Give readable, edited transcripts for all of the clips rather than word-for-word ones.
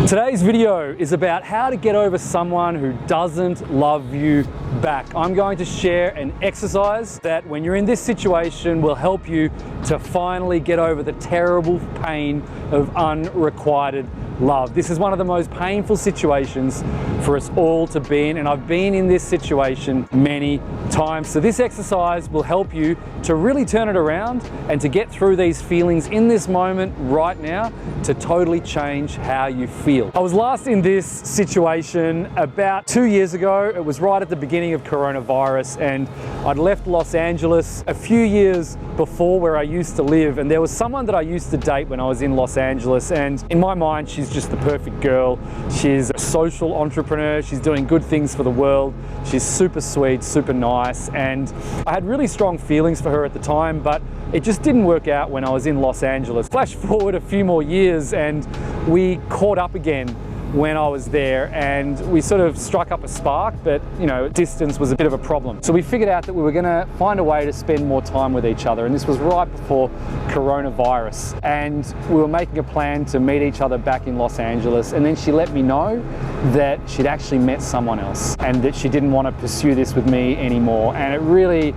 Today's video is about how to get over someone who doesn't love you back. I'm going to share an exercise that when you're in this situation will help you to finally get over the terrible pain of unrequited love. This is one of the most painful situations for us all to be in, and I've been in this situation many times. So this exercise will help you to really turn it around and to get through these feelings in this moment right now to totally change how you feel. I was last in this situation about 2 years ago. It was right at the beginning of coronavirus, and I'd left Los Angeles a few years before where I used to live, and there was someone that I used to date when I was in Los Angeles, and in my mind she's just the perfect girl. She's a social entrepreneur, she's doing good things for the world, she's super sweet, super nice, and I had really strong feelings for her at the time, but it just didn't work out when I was in Los Angeles. Flash forward a few more years and we caught up again when I was there, and we sort of struck up a spark, but distance was a bit of a problem. So we figured out that we were gonna find a way to spend more time with each other, and this was right before coronavirus, and we were making a plan to meet each other back in Los Angeles, and then she let me know that she'd actually met someone else and that she didn't want to pursue this with me anymore, and it really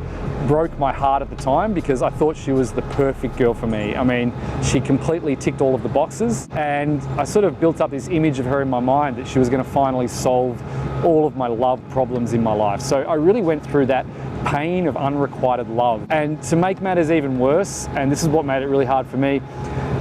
broke my heart at the time because I thought she was the perfect girl for me. I mean, she completely ticked all of the boxes, and I sort of built up this image of her in my mind that she was going to finally solve all of my love problems in my life. So I really went through that pain of unrequited love. And to make matters even worse, and this is what made it really hard for me,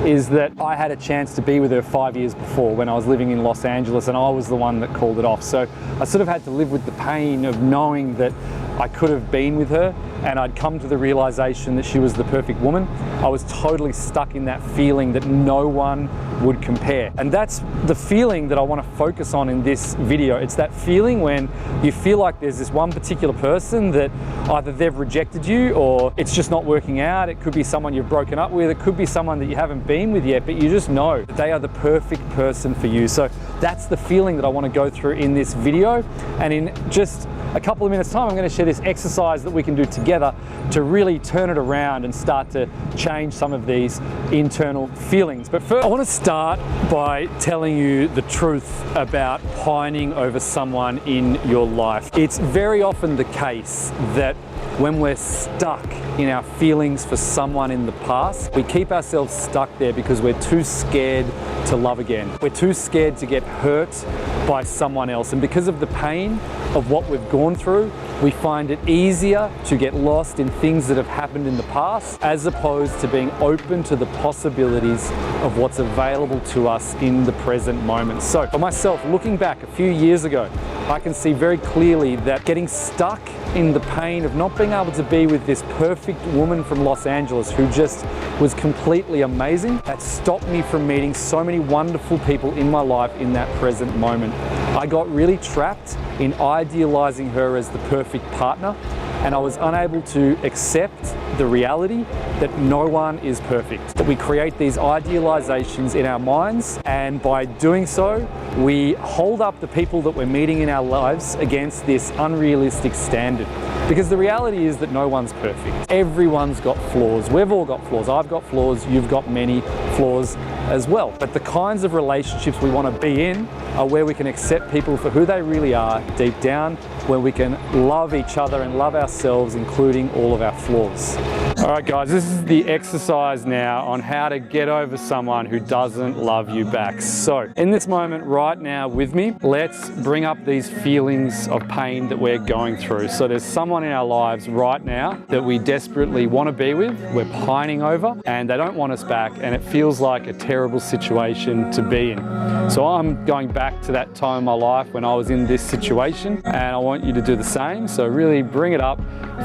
is that I had a chance to be with her 5 years before when I was living in Los Angeles, and I was the one that called it off. So I sort of had to live with the pain of knowing that I could have been with her, and I'd come to the realization that she was the perfect woman. I was totally stuck in that feeling that no one would compare. And that's the feeling that I want to focus on in this video. It's that feeling when you feel like there's this one particular person that either they've rejected you or it's just not working out. It could be someone you've broken up with. It could be someone that you haven't been with yet, but you just know that they are the perfect person for you. So that's the feeling that I want to go through in this video. And in just a couple of minutes time, I'm going to share this exercise that we can do together to really turn it around and start to change some of these internal feelings. But first, I want to start by telling you the truth about pining over someone in your life. It's very often the case that when we're stuck in our feelings for someone in the past, we keep ourselves stuck there because we're too scared to love again. We're too scared to get hurt by someone else. And because of the pain of what we've gone through, we find it easier to get lost in things that have happened in the past as opposed to being open to the possibilities of what's available to us in the present moment. So for myself, looking back a few years ago, I can see very clearly that getting stuck in the pain of not being able to be with this perfect woman from Los Angeles who just was completely amazing, that stopped me from meeting so many wonderful people in my life in that present moment. I got really trapped in idealizing her as the perfect partner, and I was unable to accept the reality that no one is perfect. That we create these idealizations in our minds, and by doing so, we hold up the people that we're meeting in our lives against this unrealistic standard. Because the reality is that no one's perfect. Everyone's got flaws. We've all got flaws. I've got flaws. You've got many flaws as well. But the kinds of relationships we want to be in are where we can accept people for who they really are deep down, where we can love each other and love ourselves, including all of our flaws. All right, guys, this is the exercise now on how to get over someone who doesn't love you back. So in this moment right now with me, let's bring up these feelings of pain that we're going through. So there's someone in our lives right now that we desperately want to be with, we're pining over, and they don't want us back, and it feels like a terrible situation to be in. So I'm going back to that time in my life when I was in this situation, and I want you to do the same. So really bring it up,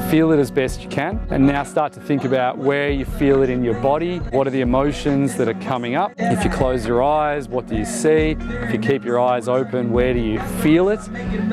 feel it as best you can, and now start to think about where you feel it in your body. What are the emotions that are coming up? If you close your eyes, what do you see? If you keep your eyes open, where do you feel it?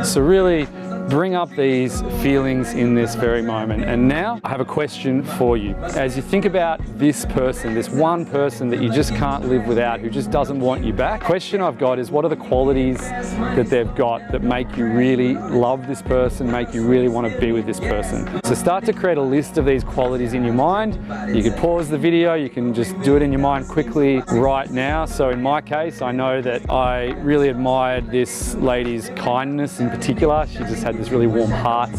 So really bring up these feelings in this very moment. And now I have a question for you. As you think about this person, this one person that you just can't live without, who just doesn't want you back, the question I've got is, what are the qualities that they've got that make you really love this person, make you really want to be with this person? So start to create a list of these qualities in your mind. You can pause the video, you can just do it in your mind quickly right now. So in my case, I know that I really admired this lady's kindness in particular. She just had this really warm heart,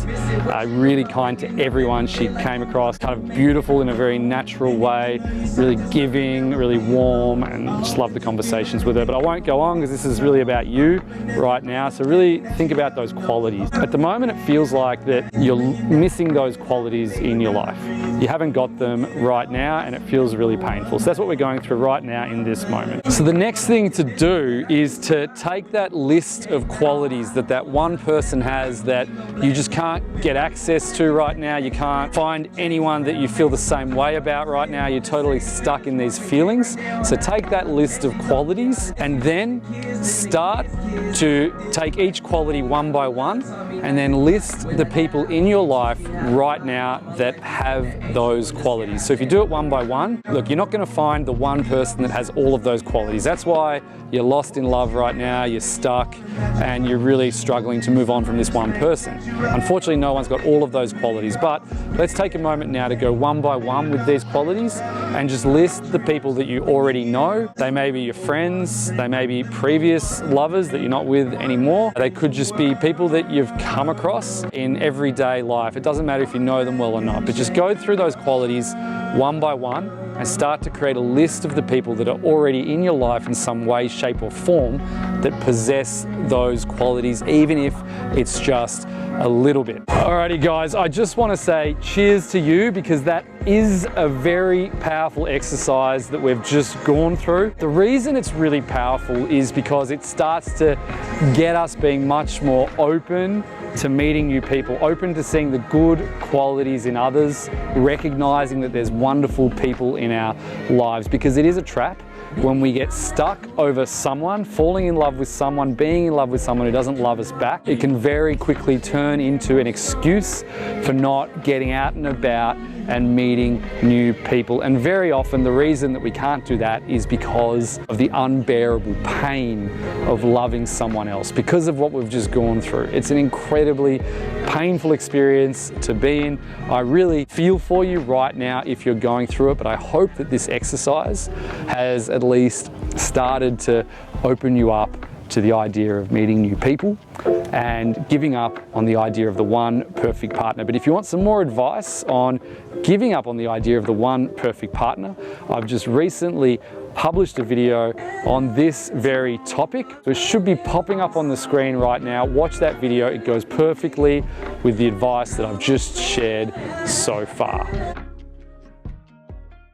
really kind to everyone she came across, kind of beautiful in a very natural way, really giving, really warm, and just love the conversations with her. But I won't go on because this is really about you right now. So really think about those qualities. At the moment, it feels like that you're missing those qualities in your life. You haven't got them right now, and it feels really painful. So that's what we're going through right now in this moment. So the next thing to do is to take that list of qualities that that one person has that you just can't get access to right now. You can't find anyone that you feel the same way about right now. You're totally stuck in these feelings. So take that list of qualities and then start to take each quality one by one and then list the people in your life right now that have those qualities. So if you do it one by one, look, you're not going to find the one person that has all of those qualities. That's why you're lost in love right now, you're stuck, and you're really struggling to move on from this one person. Unfortunately, no one's got all of those qualities, but let's take a moment now to go one by one with these qualities and just list the people that you already know. They may be your friends, they may be previous lovers that you're not with anymore. They could just be people that you've come across in everyday life. It doesn't matter if you know them well or not, but just go through those qualities one by one and start to create a list of the people that are already in your life in some way, shape or form that possess those qualities, even if it's just a little bit. Alrighty guys, I just want to say cheers to you, because that is a very powerful exercise that we've just gone through. The reason it's really powerful is because it starts to get us being much more open to meeting new people, open to seeing the good qualities in others, recognizing that there's wonderful people in our lives, because it is a trap. When we get stuck over someone, falling in love with someone, being in love with someone who doesn't love us back, it can very quickly turn into an excuse for not getting out and about and meeting new people. And very often the reason that we can't do that is because of the unbearable pain of loving someone else, because of what we've just gone through. It's an incredibly painful experience to be in. I really feel for you right now if you're going through it, but I hope that this exercise has at least started to open you up to the idea of meeting new people and giving up on the idea of the one perfect partner. But if you want some more advice on giving up on the idea of the one perfect partner, I've just recently published a video on this very topic. So it should be popping up on the screen right now. Watch that video. It goes perfectly with the advice that I've just shared so far.